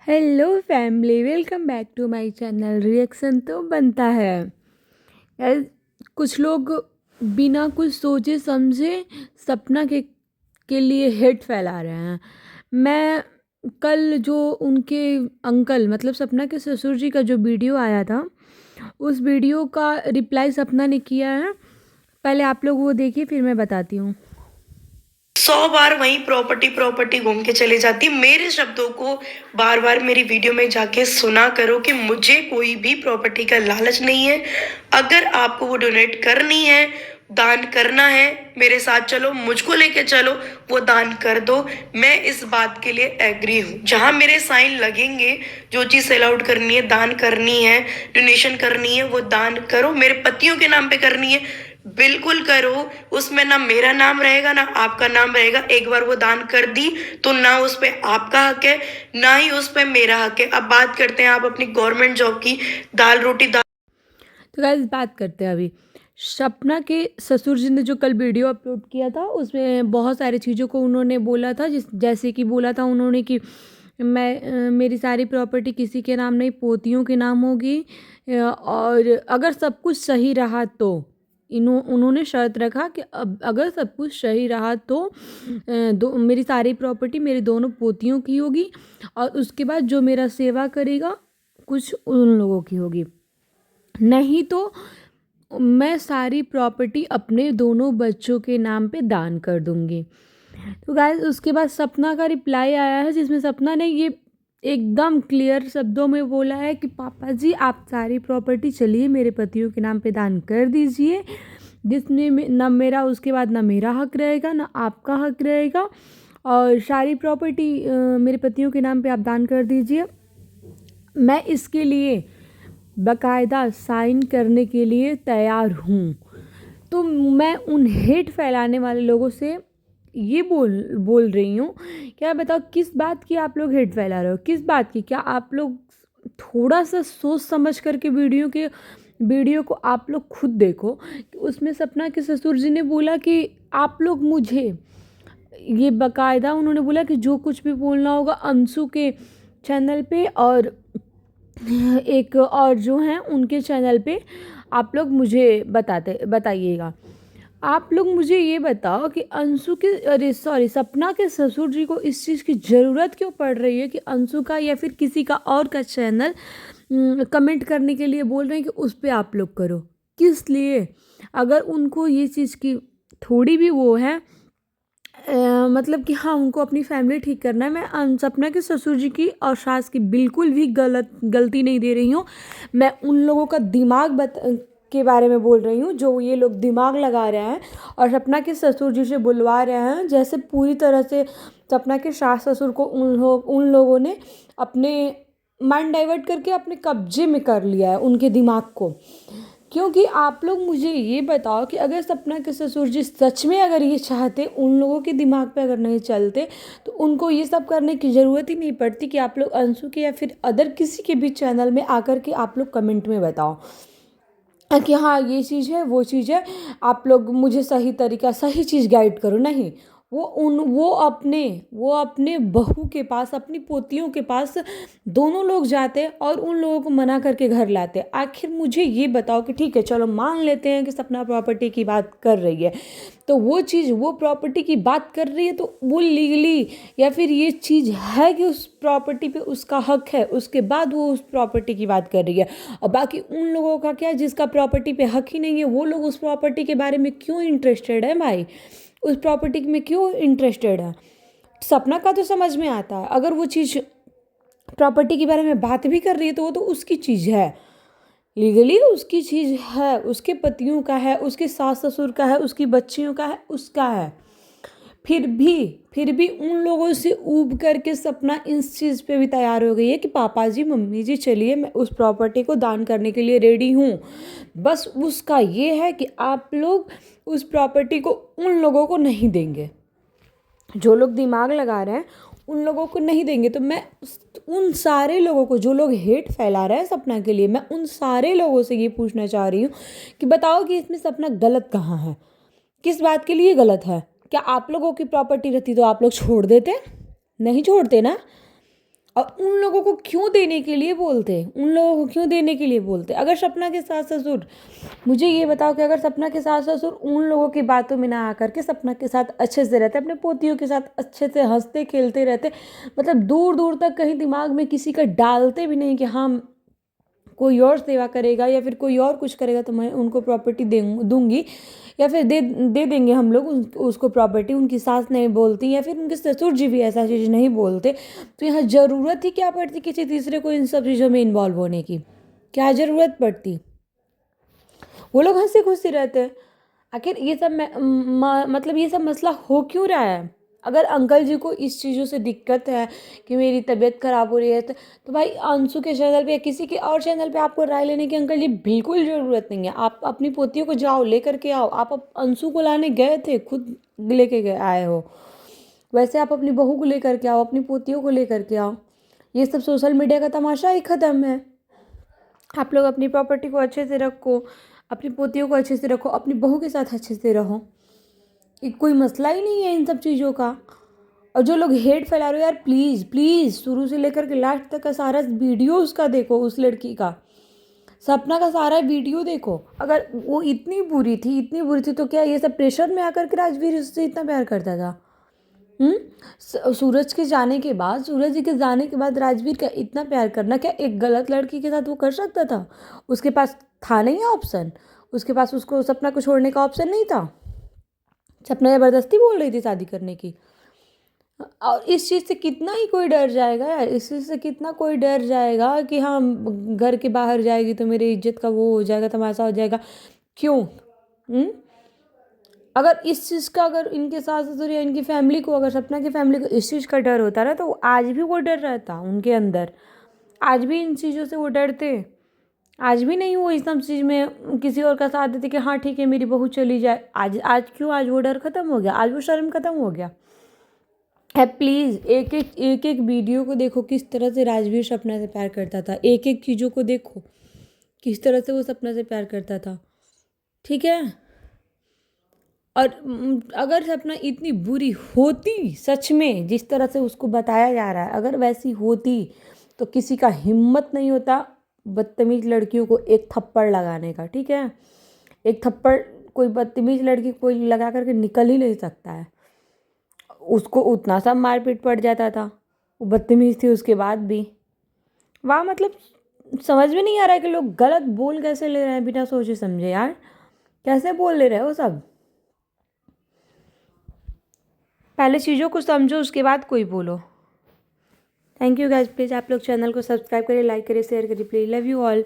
Hello family, welcome back to my channel. Reaction तो बनता है यार। कुछ लोग बिना कुछ सोचे समझे सपना के लिए हेट फैला रहे हैं। मैं कल जो उनके अंकल मतलब सपना के ससुर जी का जो वीडियो आया था, उस वीडियो का रिप्लाई सपना ने किया है। पहले आप लोग वो देखिए, फिर मैं बताती हूँ। 100 बार वही प्रॉपर्टी प्रॉपर्टी घूम के चली जाती। मेरे शब्दों को बार बार मेरी वीडियो में जाके सुना करो कि मुझे कोई भी प्रॉपर्टी का लालच नहीं है। अगर आपको वो डोनेट करनी है, दान करना है, मेरे साथ चलो, मुझको लेके चलो, वो दान कर दो। मैं इस बात के लिए एग्री हूँ। जहां मेरे साइन लगेंगे, जो चीज सेल आउट करनी है, दान करनी है, डोनेशन करनी है, वो दान करो। मेरे पतियों के नाम पे करनी है, बिल्कुल करो। उसमें ना मेरा नाम रहेगा ना आपका नाम रहेगा। एक बार वो दान कर दी तो ना उस पे आपका हक है, ना ही उस पे मेरा हक है। अब बात करते हैं आप अपनी गवर्नमेंट जॉब की। दाल रोटी तो गाइस बात करते हैं अभी सपना के ससुर जी ने जो कल वीडियो अपलोड किया था, उसमें बहुत सारी चीज़ों को उन्होंने बोला था। जैसे कि बोला था उन्होंने कि मेरी सारी प्रॉपर्टी किसी के नाम नहीं, पोतियों के नाम होगी। और अगर सब कुछ सही रहा तो उन्होंने शर्त रखा कि अब अगर सब कुछ सही रहा तो मेरी सारी प्रॉपर्टी मेरे दोनों पोतियों की होगी, और उसके बाद जो मेरा सेवा करेगा कुछ उन लोगों की होगी। नहीं तो मैं सारी प्रॉपर्टी अपने दोनों बच्चों के नाम पे दान कर दूंगी। तो गाइस उसके बाद सपना का रिप्लाई आया है, जिसमें सपना ने ये एकदम क्लियर शब्दों में बोला है कि पापा जी, आप सारी प्रॉपर्टी चलिए मेरे पतियों के नाम पे दान कर दीजिए, जिसमें ना मेरा उसके बाद ना मेरा हक रहेगा ना आपका हक रहेगा। और सारी प्रॉपर्टी मेरे पतियों के नाम पे आप दान कर दीजिए। मैं इसके लिए बाकायदा साइन करने के लिए तैयार हूँ। तो मैं उन हेट फैलाने वाले लोगों से ये बोल रही हूँ, क्या बताओ किस बात की आप लोग हेट फैला रहे हो? किस बात की? क्या आप लोग थोड़ा सा सोच समझ करके वीडियो को आप लोग खुद देखो कि उसमें सपना के ससुर जी ने बोला कि आप लोग मुझे ये बाकायदा उन्होंने बोला कि जो कुछ भी बोलना होगा अंशु के चैनल पे और एक और जो हैं उनके चैनल पे आप लोग मुझे बताइएगा। आप लोग मुझे ये बताओ कि अंशु के सपना के ससुर जी को इस चीज़ की ज़रूरत क्यों पड़ रही है कि अंशु का या फिर किसी का और का चैनल कमेंट करने के लिए बोल रहे हैं कि उस पर आप लोग करो? किस लिए? अगर उनको ये चीज़ की थोड़ी भी वो है, मतलब कि हाँ उनको अपनी फैमिली ठीक करना है। मैं सपना के ससुर जी की और सास की बिल्कुल भी गलती नहीं दे रही हूँ। मैं उन लोगों का दिमाग के बारे में बोल रही हूँ जो ये लोग दिमाग लगा रहे हैं और सपना के ससुर जी से बुलवा रहे हैं। जैसे पूरी तरह से सपना के सास ससुर को उन लोगों ने अपने माइंड डाइवर्ट करके अपने कब्जे में कर लिया है, उनके दिमाग को। क्योंकि आप लोग मुझे ये बताओ कि अगर सपना के ससुर जी सच में अगर ये चाहते, उन लोगों के दिमाग पे अगर नहीं चलते, तो उनको ये सब करने की ज़रूरत ही नहीं पड़ती कि आप लोग अंशु के या फिर अदर किसी के भी चैनल में आकर के आप लोग कमेंट में बताओ कि हाँ ये चीज़ है वो चीज़ है, आप लोग मुझे सही तरीका सही चीज़ गाइड करो। नहीं, वो अपने बहू के पास, अपनी पोतियों के पास दोनों लोग जाते और उन लोगों को मना करके घर लाते। आखिर मुझे ये बताओ कि ठीक है चलो मान लेते हैं कि सपना प्रॉपर्टी की बात कर रही है, तो वो चीज़ वो प्रॉपर्टी की बात कर रही है तो वो लीगली या फिर ये चीज़ है कि उस प्रॉपर्टी पे उसका हक है, उसके बाद वो उस प्रॉपर्टी की बात कर रही है। और बाकी उन लोगों का क्या, जिसका प्रॉपर्टी पे हक ही नहीं है, वो लोग उस प्रॉपर्टी के बारे में क्यों इंटरेस्टेड है भाई? उस प्रॉपर्टी में क्यों इंटरेस्टेड है? सपना का तो समझ में आता है, अगर वो चीज़ प्रॉपर्टी के बारे में बात भी कर रही है तो वो तो उसकी चीज़ है, लीगली उसकी चीज़ है, उसके पतियों का है, उसके सास ससुर का है, उसकी बच्चियों का है, उसका है। फिर भी उन लोगों से ऊब करके सपना इस चीज़ पे भी तैयार हो गई है कि पापा जी मम्मी जी चलिए मैं उस प्रॉपर्टी को दान करने के लिए रेडी हूँ। बस उसका ये है कि आप लोग उस प्रॉपर्टी को उन लोगों को नहीं देंगे, जो लोग दिमाग लगा रहे हैं उन लोगों को नहीं देंगे। तो मैं उन सारे लोगों को, जो लोग हेट फैला रहे हैं सपना के लिए, मैं उन सारे लोगों से ये पूछना चाह रही हूँ कि बताओ कि इसमें सपना गलत कहाँ है? किस बात के लिए गलत है? क्या आप लोगों की प्रॉपर्टी रहती तो आप लोग छोड़ देते? नहीं छोड़ते ना। और उन लोगों को क्यों देने के लिए बोलते, उन लोगों को क्यों देने के लिए बोलते? अगर सपना के सास ससुर, मुझे ये बताओ कि अगर सपना के सास ससुर उन लोगों की बातों में ना आकर के सपना के साथ अच्छे से रहते, अपने पोतियों के साथ अच्छे से हंसते खेलते रहते, मतलब दूर दूर तक कहीं दिमाग में किसी का डालते भी नहीं कि हाँ कोई और सेवा करेगा या फिर कोई और कुछ करेगा तो मैं उनको प्रॉपर्टी दूंगी, या फिर दे दे देंगे हम लोग उसको प्रॉपर्टी, उनकी सास नहीं बोलती या फिर उनके ससुर जी भी ऐसा चीज़ नहीं बोलते, तो यहाँ ज़रूरत ही क्या पड़ती किसी तीसरे को इन सब चीज़ों में इन्वॉल्व होने की? क्या ज़रूरत पड़ती? वो लोग हंसी खुशी रहते हैं। आखिर ये सब मतलब ये सब मसला हो क्यों रहा है? अगर अंकल जी को इस चीज़ों से दिक्कत है कि मेरी तबीयत ख़राब हो रही है, तो भाई अंशु के चैनल पे या किसी के और चैनल पे आपको राय लेने की अंकल जी बिल्कुल ज़रूरत नहीं है। आप अपनी पोतियों को जाओ लेकर के आओ। आप अंशु को लाने गए थे, खुद लेके गए आए हो, वैसे आप अपनी बहू को लेकर के आओ, अपनी पोतियों को लेकर के आओ। ये सब सोशल मीडिया का तमाशा ही ख़त्म है। आप लोग अपनी प्रॉपर्टी को अच्छे से रखो, अपनी पोतियों को अच्छे से रखो, अपनी बहू के साथ अच्छे से रहो। ये कोई मसला ही नहीं है इन सब चीज़ों का। और जो लोग हेट फैला रहे हो यार, प्लीज़ प्लीज़ शुरू से लेकर के लास्ट तक का सारा वीडियो उसका देखो, उस लड़की का, सपना का सारा वीडियो देखो। अगर वो इतनी बुरी थी तो क्या ये सब प्रेशर में आकर के राजवीर उससे इतना प्यार करता था? सूरज के जाने के बाद, सूरज जी के जाने के बाद राजवीर का इतना प्यार करना क्या एक गलत लड़की के साथ वो कर सकता था? उसके पास था नहीं ऑप्शन, उसके पास उसको सपना को छोड़ने का ऑप्शन नहीं था। सपना ज़बरदस्ती बोल रही थी शादी करने की। और इस चीज़ से कितना ही कोई डर जाएगा यार, इस चीज़ से कितना कोई डर जाएगा कि हाँ घर के बाहर जाएगी तो मेरी इज्जत का वो हो जाएगा, तमाशा हो जाएगा। क्यों? अगर इस चीज़ का, अगर इनके सास ससुर या इनकी फैमिली को, अगर सपना की फैमिली को इस चीज़ का डर होता ना, तो आज भी वो डर रहता उनके अंदर, आज भी इन चीज़ों से वो डरते, आज भी नहीं वो इस सब चीज़ में किसी और का साथ देते कि हाँ ठीक है मेरी बहू चली जाए। आज आज क्यों? आज वो डर खत्म हो गया, आज वो शर्म खत्म हो गया है। प्लीज़ एक एक वीडियो को देखो, किस तरह से राजवीर सपना से प्यार करता था। एक एक चीज़ों को देखो, किस तरह से वो सपना से प्यार करता था। ठीक है? और अगर सपना इतनी बुरी होती सच में, जिस तरह से उसको बताया जा रहा है, अगर वैसी होती तो किसी का हिम्मत नहीं होता बदतमीज लड़कियों को एक थप्पड़ लगाने का। ठीक है? एक थप्पड़ कोई बदतमीज लड़की कोई लगा करके निकल ही नहीं सकता है। उसको उतना सा मारपीट पड़ जाता था, वो बदतमीज थी उसके बाद भी। वाह, मतलब समझ में नहीं आ रहा है कि लोग गलत बोल कैसे ले रहे हैं बिना सोचे समझे यार। कैसे बोल ले रहे हो सब? पहले चीज़ों को समझो, उसके बाद कोई बोलो। थैंक यू गाइज, प्लीज़ आप लोग चैनल को सब्सक्राइब करिए, लाइक करिए, शेयर करिए, प्लीज़। Love you all.